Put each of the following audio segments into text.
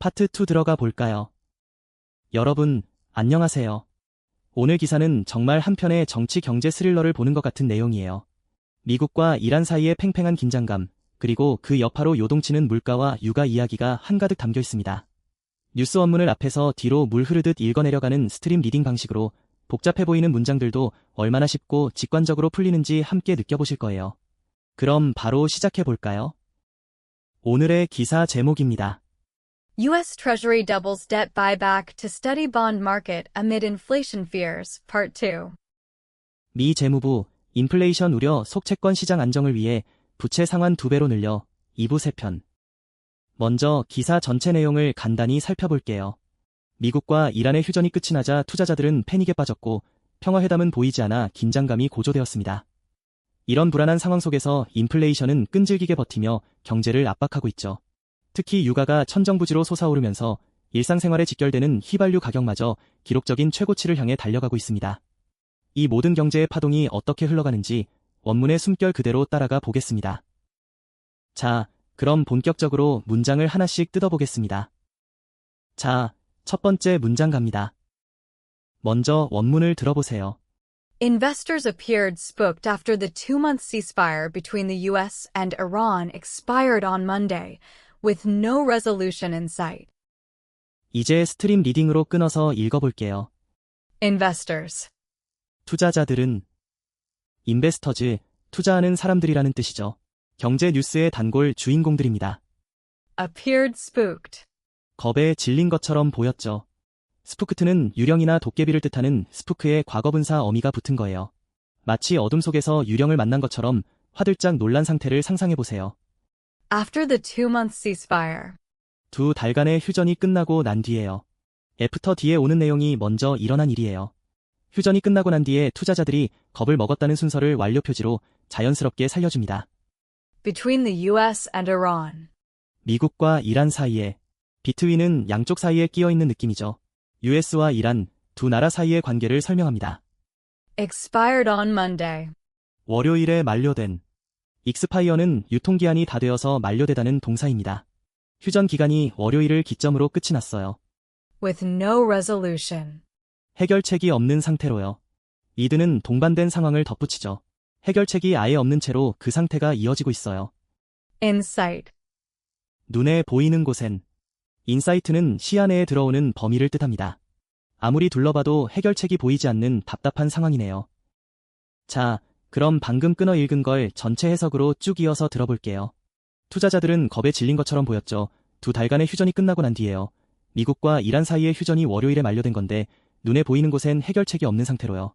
파트 2 들어가 볼까요? 여러분, 안녕하세요. 오늘 기사는 정말 한편의 정치 경제 스릴러를 보는 것 같은 내용이에요. 미국과 이란 사이의 팽팽한 긴장감, 그리고 그 여파로 요동치는 물가와 육아 이야기가 한가득 담겨 있습니다. 뉴스 원문을 앞에서 뒤로 물 흐르듯 읽어내려가는 스트림 리딩 방식으로 복잡해 보이는 문장들도 얼마나 쉽고 직관적으로 풀리는지 함께 느껴보실 거예요. 그럼 바로 시작해 볼까요? 오늘의 기사 제목입니다. U.S. Treasury doubles debt buyback to steady bond market amid inflation fears, Part 2. 미 재무부, 인플레이션 우려 속 채권 시장 안정을 위해 부채 상환 2배로 늘려 2부 3편. 먼저 기사 전체 내용을 간단히 살펴볼게요. 미국과 이란의 휴전이 끝이 나자 투자자들은 패닉에 빠졌고 평화회담은 보이지 않아 긴장감이 고조되었습니다. 이런 불안한 상황 속에서 인플레이션은 끈질기게 버티며 경제를 압박하고 있죠. 특히 유가가 천정부지로 솟아오르면서 일상생활에 직결되는 휘발유 가격마저 기록적인 최고치를 향해 달려가고 있습니다. 이 모든 경제의 파동이 어떻게 흘러가는지 원문의 숨결 그대로 따라가 보겠습니다. 자, 그럼 본격적으로 문장을 하나씩 뜯어보겠습니다. 자, 첫 번째 문장 갑니다. 먼저 원문을 들어보세요. Investors appeared spooked after the 2-month ceasefire between the U.S. and Iran expired on Monday, with no resolution in sight. 이제 스트림 리딩으로 끊어서 읽어볼게요. Investors. 투자자들은 인베스터즈, 투자하는 사람들이라는 뜻이죠. 경제 뉴스의 단골 주인공들입니다. Appeared spooked. 겁에 질린 것처럼 보였죠. 스푸크트는 유령이나 도깨비를 뜻하는 스푸크의 과거분사 어미가 붙은 거예요. 마치 어둠 속에서 유령을 만난 것처럼 화들짝 놀란 상태를 상상해보세요. After the 2-month ceasefire. 2달간의 휴전이 끝나고 난 뒤에요. 애프터 뒤에 오는 내용이 먼저 일어난 일이에요. 휴전이 끝나고 난 뒤에 투자자들이 겁을 먹었다는 순서를 완료 표지로 자연스럽게 살려줍니다. Between the U.S. and Iran. 미국과 이란 사이에, 비트윈은 양쪽 사이에 끼어있는 느낌이죠. US와 이란, 두 나라 사이의 관계를 설명합니다. Expired on Monday. 월요일에 만료된. 익스파이어는 유통기한이 다 되어서 만료되다는 동사입니다. 휴전 기간이 월요일을 기점으로 끝이 났어요. With no resolution. 해결책이 없는 상태로요. 이드는 동반된 상황을 덧붙이죠. 해결책이 아예 없는 채로 그 상태가 이어지고 있어요. In sight. 눈에 보이는 곳엔. 인사이트는 시야 내에 들어오는 범위를 뜻합니다. 아무리 둘러봐도 해결책이 보이지 않는 답답한 상황이네요. 자, 그럼 방금 끊어 읽은 걸 전체 해석으로 쭉 이어서 들어볼게요. 투자자들은 겁에 질린 것처럼 보였죠. 2달간의 휴전이 끝나고 난 뒤에요. 미국과 이란 사이의 휴전이 월요일에 만료된 건데 눈에 보이는 곳엔 해결책이 없는 상태로요.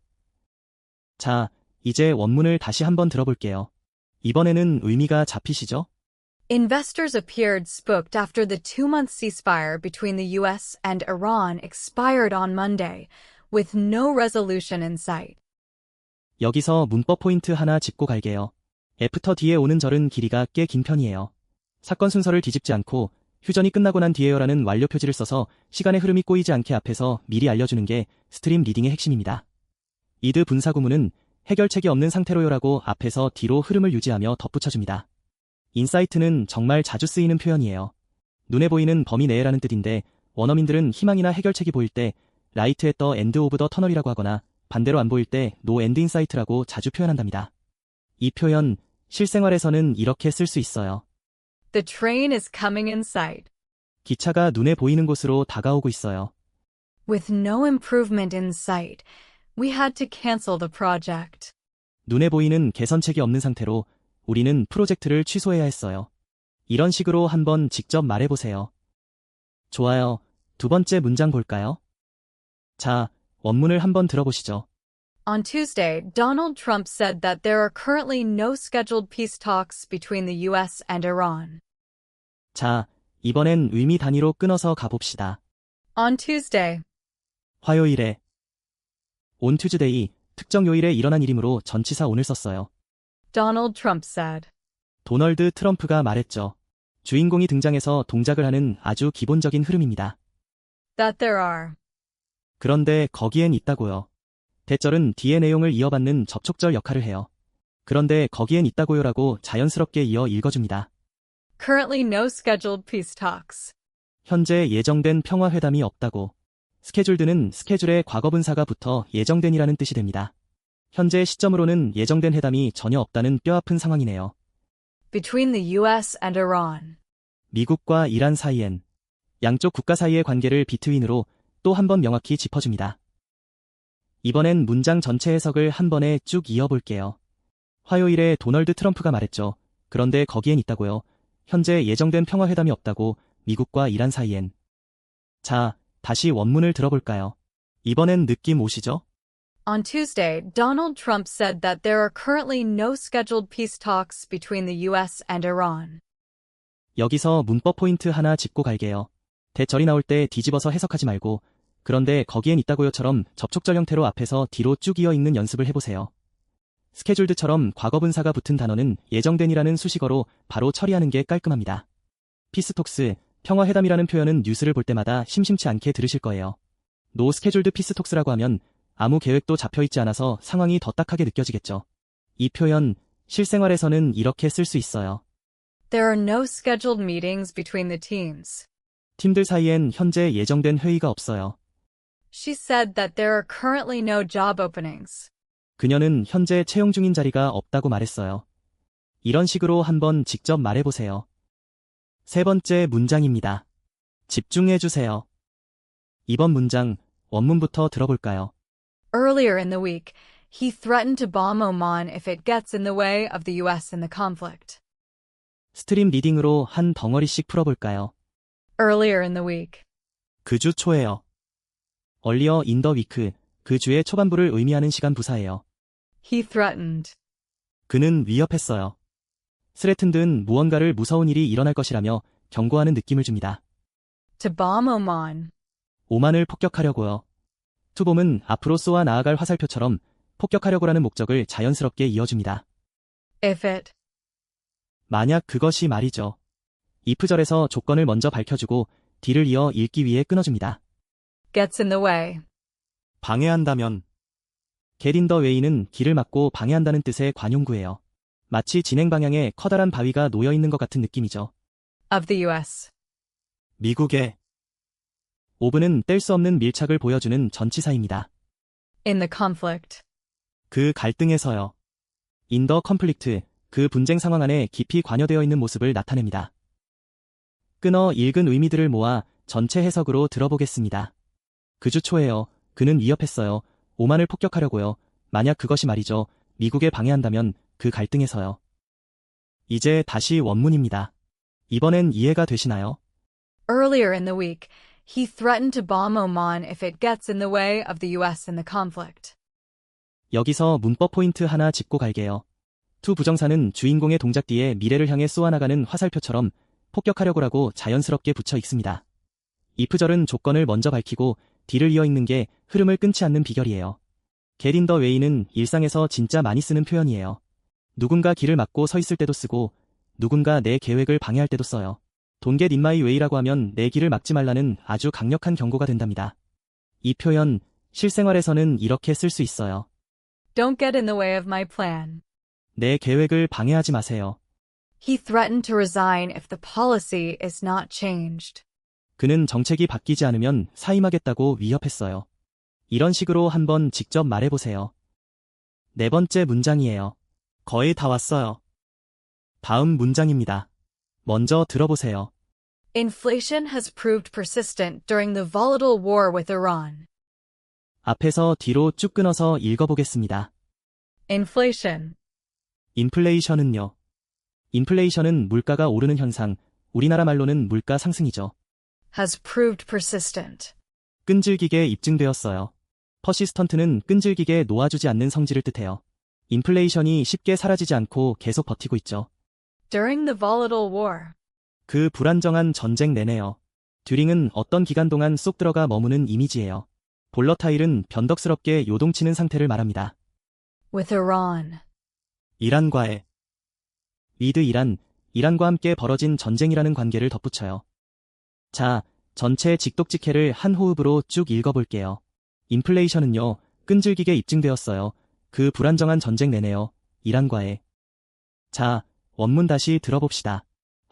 자, 이제 원문을 다시 한번 들어볼게요. 이번에는 의미가 잡히시죠? Investors appeared spooked after the 2-month ceasefire between the U.S. and Iran expired on Monday, with no resolution in sight. 여기서 문법 포인트 하나 짚고 갈게요. 애프터 뒤에 오는 절은 길이가 꽤 긴 편이에요. 사건 순서를 뒤집지 않고 휴전이 끝나고 난 뒤에요라는 완료 표지를 써서 시간의 흐름이 꼬이지 않게 앞에서 미리 알려주는 게 스트림 리딩의 핵심입니다. 이드 분사구문은 해결책이 없는 상태로요라고 앞에서 뒤로 흐름을 유지하며 덧붙여줍니다. 인사이트는 정말 자주 쓰이는 표현이에요. 눈에 보이는 범위 내에라는 뜻인데 원어민들은 희망이나 해결책이 보일 때 라이트에 떠 엔드 오브 더 터널이라고 하거나 반대로 안 보일 때 노 엔드 인사이트라고 자주 표현한답니다. 이 표현 실생활에서는 이렇게 쓸 수 있어요. The train is coming in sight. 기차가 눈에 보이는 곳으로 다가오고 있어요. With no improvement in sight, we had to cancel the project. 눈에 보이는 개선책이 없는 상태로 우리는 프로젝트를 취소해야 했어요. 이런 식으로 한번 직접 말해보세요. 좋아요. 두 번째 문장 볼까요? 자, 원문을 한번 들어보시죠. On Tuesday, Donald Trump said that there are currently no scheduled peace talks between the U.S. and Iran. 자, 이번엔 의미 단위로 끊어서 가봅시다. On Tuesday. 화요일에. On Tuesday, 특정 요일에 일어난 일이므로 전치사 on을 썼어요. Donald Trump said. 도널드 트럼프가 말했죠. 주인공이 등장해서 동작을 하는 아주 기본적인 흐름입니다. That there are. 그런데 거기엔 있다고요. 대절은 뒤의 내용을 이어받는 접촉절 역할을 해요. 그런데 거기엔 있다고요라고 자연스럽게 이어 읽어줍니다. Currently no scheduled peace talks. 현재 예정된 평화회담이 없다고. 스케줄드는 스케줄에 과거분사가 붙어 예정된이라는 뜻이 됩니다. 현재 시점으로는 예정된 회담이 전혀 없다는 뼈아픈 상황이네요. Between the US and Iran. 미국과 이란 사이엔 양쪽 국가 사이의 관계를 비트윈으로 또 한 번 명확히 짚어줍니다. 이번엔 문장 전체 해석을 한 번에 쭉 이어볼게요. 화요일에 도널드 트럼프가 말했죠. 그런데 거기엔 있다고요. 현재 예정된 평화회담이 없다고 미국과 이란 사이엔. 자, 다시 원문을 들어볼까요? 이번엔 느낌 오시죠? On Tuesday, Donald Trump said that there are currently no scheduled peace talks between the US and Iran. 여기서 문법 포인트 하나 짚고 갈게요. 대절이 나올 때 뒤집어서 해석하지 말고 그런데 거기엔 있다고요처럼 접촉절 형태로 앞에서 뒤로 쭉 이어 읽는 연습을 해보세요. 스케줄드처럼 과거분사가 붙은 단어는 예정된이라는 수식어로 바로 처리하는 게 깔끔합니다. 피스톡스, 평화회담이라는 표현은 뉴스를 볼 때마다 심심치 않게 들으실 거예요. 노 스케줄드 피스톡스라고 하면 아무 계획도 잡혀있지 않아서 상황이 더 딱하게 느껴지겠죠. 이 표현, 실생활에서는 이렇게 쓸 수 있어요. There are no scheduled meetings between the teams. 팀들 사이엔 현재 예정된 회의가 없어요. She said that there are currently no job openings. 그녀는 현재 채용 중인 자리가 없다고 말했어요. 이런 식으로 한번 직접 말해보세요. 세 번째 문장입니다. 집중해주세요. 이번 문장, 원문부터 들어볼까요? Earlier in the week, he threatened to bomb Oman if it gets in the way of the US in the conflict. 스트림 리딩으로 한 덩어리씩 풀어볼까요? Earlier in the week. 그 주 초에요. earlier in the week, 그 주의 초반부를 의미하는 시간 부사예요. He threatened. 그는 위협했어요. threatened는 무언가를 무서운 일이 일어날 것이라며 경고하는 느낌을 줍니다. To bomb Oman. 오만을 폭격하려고요. to bomb은 앞으로 쏘아 나아갈 화살표처럼 폭격하려고라는 목적을 자연스럽게 이어줍니다. If it. 만약 그것이 말이죠. if절에서 조건을 먼저 밝혀주고 뒤를 이어 읽기 위해 끊어줍니다. Gets in the way. 방해한다면 get in the way는 길을 막고 방해한다는 뜻의 관용구예요. 마치 진행 방향에 커다란 바위가 놓여 있는 것 같은 느낌이죠. Of the US. 미국의 of는 뗄 수 없는 밀착을 보여주는 전치사입니다. In the conflict. 그 갈등에서요. in the conflict, 그 분쟁 상황 안에 깊이 관여되어 있는 모습을 나타냅니다. 끊어 읽은 의미들을 모아 전체 해석으로 들어보겠습니다. 그 주 초에요. 그는 위협했어요. 오만을 폭격하려고요. 만약 그것이 말이죠. 미국에 방해한다면 그 갈등에서요. 이제 다시 원문입니다. 이번엔 이해가 되시나요? Earlier in the week, he threatened to bomb Oman if it gets in the way of the US in the conflict. 여기서 문법 포인트 하나 짚고 갈게요. to 부정사는 주인공의 동작 뒤에 미래를 향해 쏘아나가는 화살표처럼 폭격하려고라고 자연스럽게 붙여 읽습니다. if절은 조건을 먼저 밝히고 뒤를 이어 읽는 게 흐름을 끊지 않는 비결이에요. get in the way는 일상에서 진짜 많이 쓰는 표현이에요. 누군가 길을 막고 서 있을 때도 쓰고 누군가 내 계획을 방해할 때도 써요. Don't get in my way라고 하면 내 길을 막지 말라는 아주 강력한 경고가 된답니다. 이 표현, 실생활에서는 이렇게 쓸 수 있어요. Don't get in the way of my plan. 내 계획을 방해하지 마세요. He threatened to resign if the policy is not changed. 그는 정책이 바뀌지 않으면 사임하겠다고 위협했어요. 이런 식으로 한번 직접 말해보세요. 네 번째 문장이에요. 거의 다 왔어요. 다음 문장입니다. 먼저 들어보세요. Inflation has proved persistent during the volatile war with Iran. 앞에서 뒤로 쭉 끊어서 읽어보겠습니다. Inflation. 인플레이션은요. 인플레이션은 물가가 오르는 현상, 우리나라 말로는 물가 상승이죠. Has proved persistent. 끈질기게 입증되었어요. persistent는 끈질기게 놓아주지 않는 성질을 뜻해요. 인플레이션이 쉽게 사라지지 않고 계속 버티고 있죠. During the volatile war. 그 불안정한 전쟁 내내요. 듀링은 어떤 기간 동안 쏙 들어가 머무는 이미지예요. 볼러타일은 변덕스럽게 요동치는 상태를 말합니다. With Iran. 이란과의 with 이란과 함께 벌어진 전쟁이라는 관계를 덧붙여요. 자, 전체 직독직해를 한 호흡으로 쭉 읽어볼게요. 인플레이션은요, 끈질기게 입증되었어요. 그 불안정한 전쟁 내내요. 이란과의. 자, 원문 다시 들어봅시다.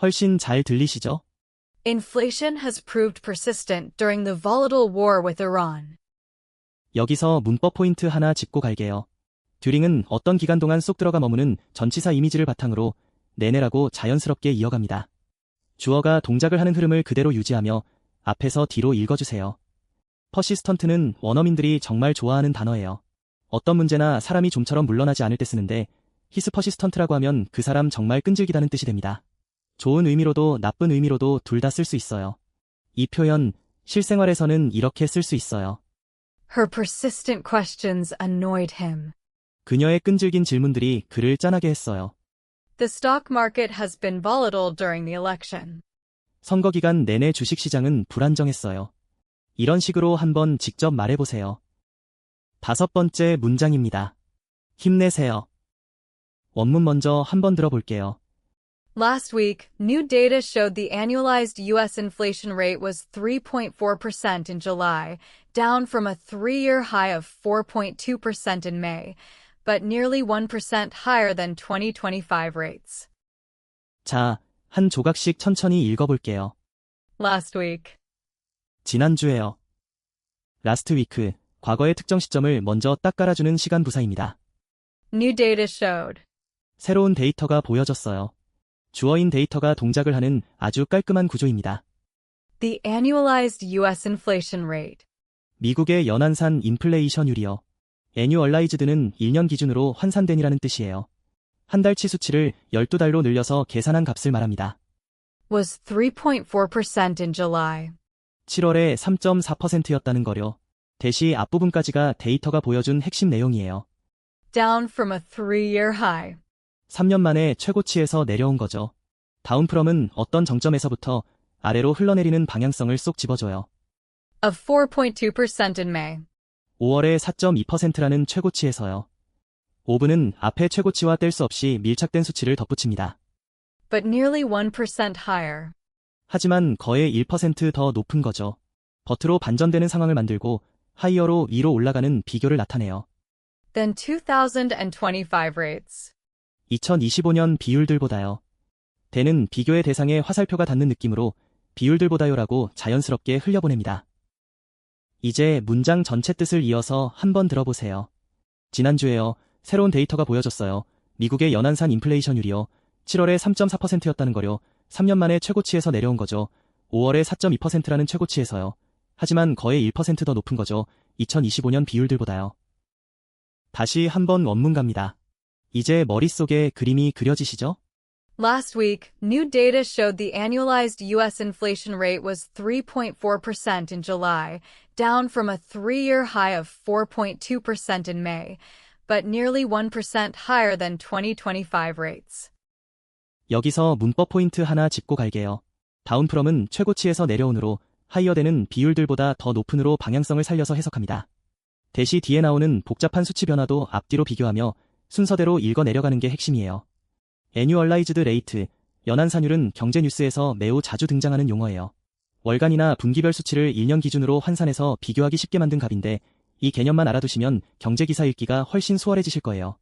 훨씬 잘 들리시죠? Inflation has proved persistent during the volatile war with Iran. 여기서 문법 포인트 하나 짚고 갈게요. 듀링은 어떤 기간 동안 쏙 들어가 머무는 전치사 이미지를 바탕으로 내내라고 자연스럽게 이어갑니다. 주어가 동작을 하는 흐름을 그대로 유지하며 앞에서 뒤로 읽어주세요. 퍼시스턴트는 원어민들이 정말 좋아하는 단어예요. 어떤 문제나 사람이 좀처럼 물러나지 않을 때 쓰는데 히스 퍼시스턴트라고 하면 그 사람 정말 끈질기다는 뜻이 됩니다. 좋은 의미로도 나쁜 의미로도 둘 다 쓸 수 있어요. 이 표현 실생활에서는 이렇게 쓸 수 있어요. Her persistent questions annoyed him. 그녀의 끈질긴 질문들이 그를 짠하게 했어요. The stock market has been volatile during the election. 선거 기간 내내 주식시장은 불안정했어요. 이런 식으로 한번 직접 말해보세요. 5번째 문장입니다. 힘내세요. 원문 먼저 한번 들어볼게요. Last week, new data showed the annualized U.S. inflation rate was 3.4% in July, down from a three-year high of 4.2% in May, but nearly 1% higher than 2025 rates. 자, 한 조각씩 천천히 읽어볼게요. Last week. 지난주에요. last week, 과거의 특정 시점을 먼저 딱 깔아주는 시간 부사입니다. New data showed. 새로운 데이터가 보여졌어요. 주어인 데이터가 동작을 하는 아주 깔끔한 구조입니다. The annualized U.S. inflation rate. 미국의 연한산 인플레이션율이요. annualized는 1년 기준으로 환산된이라는 뜻이에요. 한 달치 수치를 12달로 늘려서 계산한 값을 말합니다. Was 3.4% in July. 7월에 3.4%였다는 거요. 대시 앞부분까지가 데이터가 보여준 핵심 내용이에요. Down from a three-year high. 3년 만에 최고치에서 내려온 거죠. 다운 프롬은 어떤 정점에서부터 아래로 흘러내리는 방향성을 쏙 집어줘요. Of 4.2% in May. 5월에 4.2%라는 최고치에서요. 5분은 앞에 최고치와 뗄 수 없이 밀착된 수치를 덧붙입니다. But nearly 1% higher. 하지만 거의 1% 더 높은 거죠. 버트로 반전되는 상황을 만들고 하이어로 위로 올라가는 비교를 나타내요. Than 2025 rates. 2025년 비율들보다요. 대는 비교의 대상에 화살표가 닿는 느낌으로 비율들보다요라고 자연스럽게 흘려보냅니다. 이제 문장 전체 뜻을 이어서 한번 들어보세요. 지난주에요. 새로운 데이터가 보여졌어요. 미국의 연한산 인플레이션율이요. 7월에 3.4%였다는 거요. 3년 만에 최고치에서 내려온 거죠. 5월에 4.2%라는 최고치에서요. 하지만 거의 1% 더 높은 거죠. 2025년 비율들보다요. 다시 한번 원문 갑니다. 이제 머릿속에 그림이 그려지시죠? Last week, new data showed the annualized U.S. inflation rate was 3.4% in July, down from a three-year high of 4.2% in May, but nearly 1% higher than 2025 rates. 여기서 문법 포인트 하나 짚고 갈게요. 다운 프롬은 최고치에서 내려온으로 하이어되는 비율들보다 더 높은으로 방향성을 살려서 해석합니다. 대시 뒤에 나오는 복잡한 수치 변화도 앞뒤로 비교하며 순서대로 읽어 내려가는 게 핵심이에요. annualized rate, 연한산율은 경제 뉴스에서 매우 자주 등장하는 용어예요. 월간이나 분기별 수치를 1년 기준으로 환산해서 비교하기 쉽게 만든 값인데 이 개념만 알아두시면 경제기사 읽기가 훨씬 수월해지실 거예요.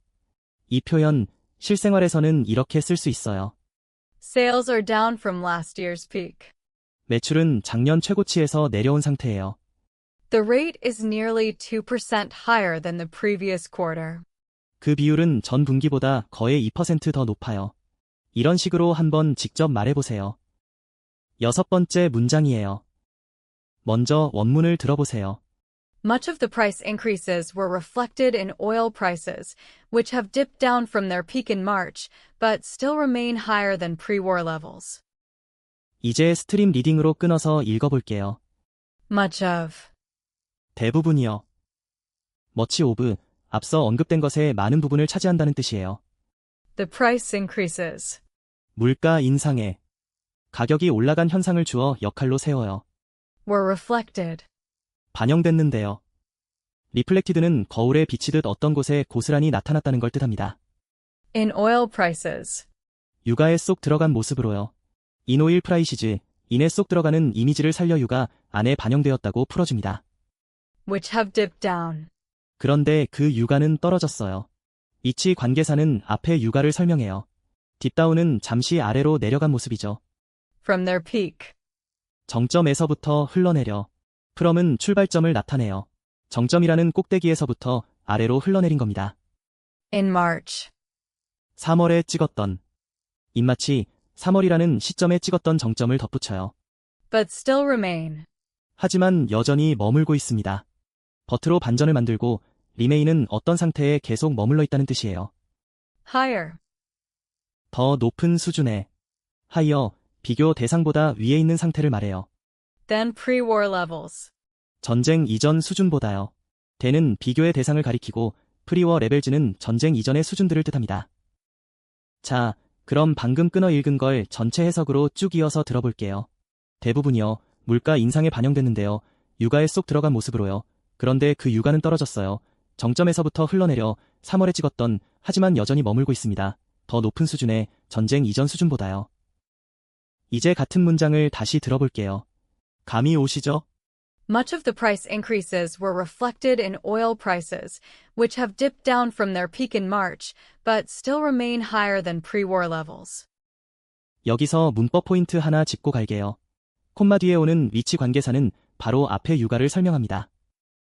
이 표현, 실생활에서는 이렇게 쓸 수 있어요. Sales are down from last year's peak. 매출은 작년 최고치에서 내려온 상태예요. The rate is nearly 2% higher than the previous quarter. 그 비율은 전 분기보다 거의 2% 더 높아요. 이런 식으로 한번 직접 말해보세요. 6번째 문장이에요. 먼저 원문을 들어보세요. Much of the price increases were reflected in oil prices, which have dipped down from their peak in March, but still remain higher than pre-war levels. 이제 스트림 리딩으로 끊어서 읽어볼게요. Much of. 대부분이요. much of, 앞서 언급된 것의 많은 부분을 차지한다는 뜻이에요. The price increases. 물가 인상에 가격이 올라간 현상을 주어 역할로 세워요. Were reflected. 반영됐는데요. reflected는 거울에 비치듯 어떤 곳에 고스란히 나타났다는 걸 뜻합니다. In oil prices. 유가에 쏙 들어간 모습으로요. in oil prices, 인에 쏙 들어가는 이미지를 살려 유가 안에 반영되었다고 풀어줍니다. Which have dipped down. 그런데 그 유가는 떨어졌어요. 위치 관계사는 앞에 유가를 설명해요. 딥다운은 잠시 아래로 내려간 모습이죠. From their peak. 정점에서부터 흘러내려. from은 출발점을 나타내요. 정점이라는 꼭대기에서부터 아래로 흘러내린 겁니다. In March. 3월에 찍었던. 입마치 3월이라는 시점에 찍었던 정점을 덧붙여요. But still remain. 하지만 여전히 머물고 있습니다. 버트로 반전을 만들고 remain은 어떤 상태에 계속 머물러 있다는 뜻이에요. Higher. 더 높은 수준에. higher, 비교 대상보다 위에 있는 상태를 말해요. Than pre-war levels. 전쟁 이전 수준보다요. then은 비교의 대상을 가리키고 pre-war levels는 전쟁 이전의 수준들을 뜻합니다. 자, 그럼 방금 끊어 읽은 걸 전체 해석으로 쭉 이어서 들어볼게요. 대부분이요, 물가 인상에 반영됐는데요. 유가에 쏙 들어간 모습으로요. 그런데 그 유가는 떨어졌어요. 정점에서부터 흘러내려 3월에 찍었던, 하지만 여전히 머물고 있습니다. 더 높은 수준의 전쟁 이전 수준보다요. 이제 같은 문장을 다시 들어볼게요. 감이 오시죠? Much of the price increases were reflected in oil prices, which have dipped down from their peak in March, but still remain higher than pre-war levels. 여기서 문법 포인트 하나 짚고 갈게요. 콤마 뒤에 오는 위치 관계사는 바로 앞의 유가를 설명합니다.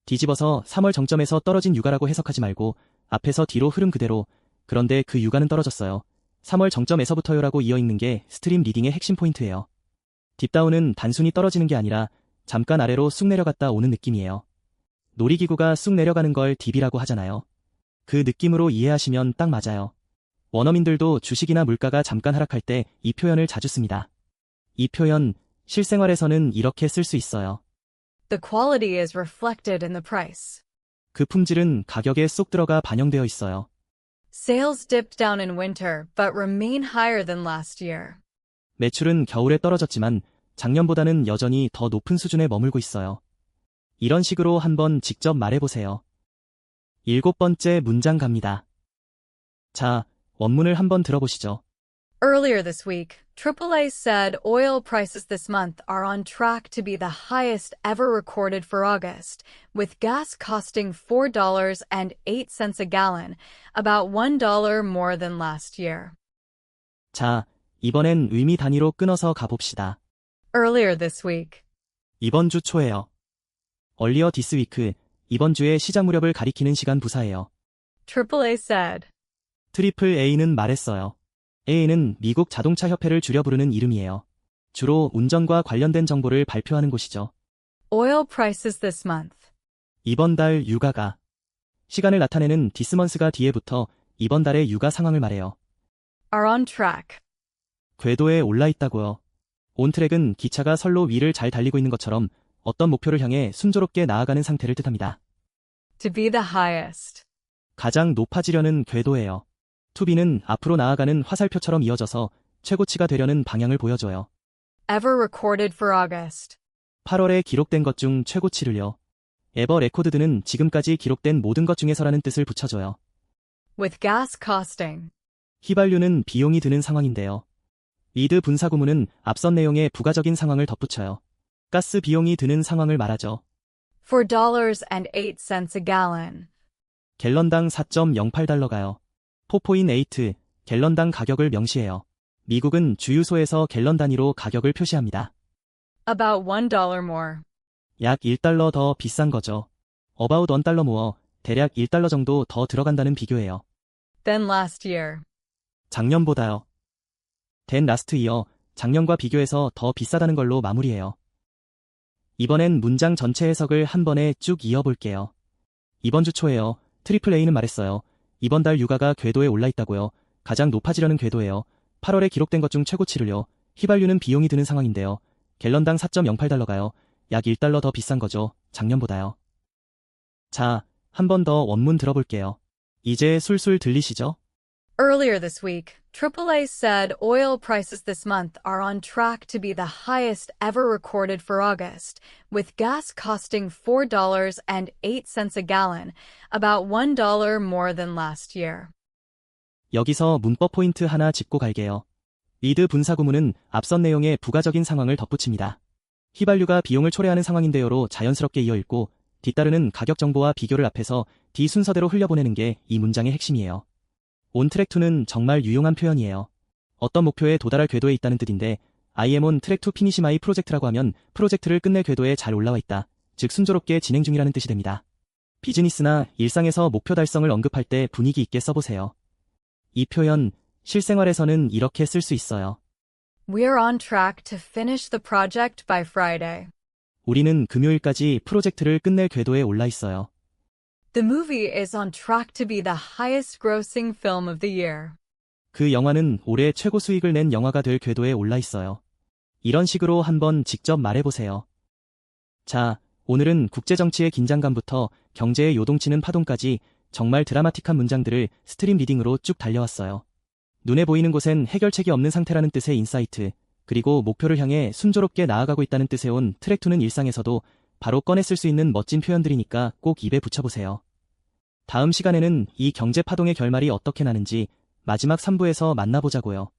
뒤집어서 3월 정점에서 떨어진 유가라고 해석하지 말고 앞에서 뒤로 흐름 그대로, 그런데 그 유가는 떨어졌어요. 3월 정점에서부터요라고 이어 읽는 게 스트림 리딩의 핵심 포인트예요. 딥다운은 단순히 떨어지는 게 아니라 잠깐 아래로 쑥 내려갔다 오는 느낌이에요. 놀이기구가 쑥 내려가는 걸 딥이라고 하잖아요. 그 느낌으로 이해하시면 딱 맞아요. 원어민들도 주식이나 물가가 잠깐 하락할 때 이 표현을 자주 씁니다. 이 표현, 실생활에서는 이렇게 쓸 수 있어요. The quality is reflected in the price. 그 품질은 가격에 쏙 들어가 반영되어 있어요. Sales dipped down in winter, but remain higher than last year. 매출은 겨울에 떨어졌지만 작년보다는 여전히 더 높은 수준에 머물고 있어요. 이런 식으로 한번 직접 말해보세요. 7번째 문장 갑니다. 자, 원문을 한번 들어보시죠. Earlier this week, AAA said oil prices this month are on track to be the highest ever recorded for August, with gas costing $4.08 a gallon, about $1 more than last year. 자, 이번엔 의미 단위로 끊어서 가봅시다. Earlier this week. 이번 주 초에요. earlier this week, 이번 주의 시작 무렵을 가리키는 시간 부사예요. AAA said. 트리플 A는 말했어요. AA는 미국 자동차 협회를 줄여 부르는 이름이에요. 주로 운전과 관련된 정보를 발표하는 곳이죠. Oil prices this month. 이번 달 유가가. 시간을 나타내는 this month가 뒤에 붙어 이번 달의 유가 상황을 말해요. Are on track. 궤도에 올라 있다고요. 온트랙은 기차가 선로 위를 잘 달리고 있는 것처럼 어떤 목표를 향해 순조롭게 나아가는 상태를 뜻합니다. To be the highest. 가장 높아지려는 궤도예요. to be는 앞으로 나아가는 화살표처럼 이어져서 최고치가 되려는 방향을 보여줘요. Ever recorded for August. 8월에 기록된 것 중 최고치를요. ever recorded는 지금까지 기록된 모든 것 중에서라는 뜻을 붙여줘요. With gas costing. 휘발유는 비용이 드는 상황인데요. with 분사구문은 앞선 내용의 부가적인 상황을 덧붙여요. 가스 비용이 드는 상황을 말하죠. $4.08 a gallon. 갤런당 4.08달러가요. 4.8 갤런당 가격을 명시해요. 미국은 주유소에서 갤런 단위로 가격을 표시합니다. About $1 more. 약 1달러 더 비싼 거죠. about $1 more, 대략 1달러 정도 더 들어간다는 비교예요. Than last year. 작년보다요. than last year, 작년과 비교해서 더 비싸다는 걸로 마무리해요. 이번엔 문장 전체 해석을 한 번에 쭉 이어볼게요. 이번 주 초에요. 트리플 A는 말했어요. 이번 달 유가가 궤도에 올라 있다고요. 가장 높아지려는 궤도예요. 8월에 기록된 것 중 최고치를요. 휘발유는 비용이 드는 상황인데요. 갤런당 4.08달러가요. 약 1달러 더 비싼 거죠. 작년보다요. 자, 한 번 더 원문 들어볼게요. 이제 술술 들리시죠? Earlier this week, AAA said oil prices this month are on track to be the highest ever recorded for August, with gas costing $4.08 a gallon, about $1 more than last year. 여기서 문법 포인트 하나 짚고 갈게요. with 분사구문은 앞선 내용의 부가적인 상황을 덧붙입니다. 휘발유가 비용을 초래하는 상황인데요로 자연스럽게 이어 읽고 뒤따르는 가격 정보와 비교를 앞에서 D 순서대로 흘려보내는 게 이 문장의 핵심이에요. 온트랙2는 정말 유용한 표현이에요. 어떤 목표에 도달할 궤도에 있다는 뜻인데 I am on track to finish my project라고 하면 프로젝트를 끝낼 궤도에 잘 올라와 있다. 즉 순조롭게 진행 중이라는 뜻이 됩니다. 비즈니스나 일상에서 목표 달성을 언급할 때 분위기 있게 써보세요. 이 표현 실생활에서는 이렇게 쓸 수 있어요. We're on track to finish the project by Friday. 우리는 금요일까지 프로젝트를 끝낼 궤도에 올라 있어요. The movie is on track to be the highest grossing film of the year. 그 영화는 올해 최고 수익을 낸 영화가 될 궤도에 올라 있어요. 이런 식으로 한번 직접 말해보세요. 자, 오늘은 국제정치의 긴장감부터 경제의 요동치는 파동까지 정말 드라마틱한 문장들을 스트림 리딩으로 쭉 달려왔어요. 눈에 보이는 곳엔 해결책이 없는 상태라는 뜻의 인사이트, 그리고 목표를 향해 순조롭게 나아가고 있다는 뜻의 온 트랙2는 일상에서도 바로 꺼내 쓸 수 있는 멋진 표현들이니까 꼭 입에 붙여보세요. 다음 시간에는 이 경제 파동의 결말이 어떻게 나는지 마지막 3부에서 만나보자고요.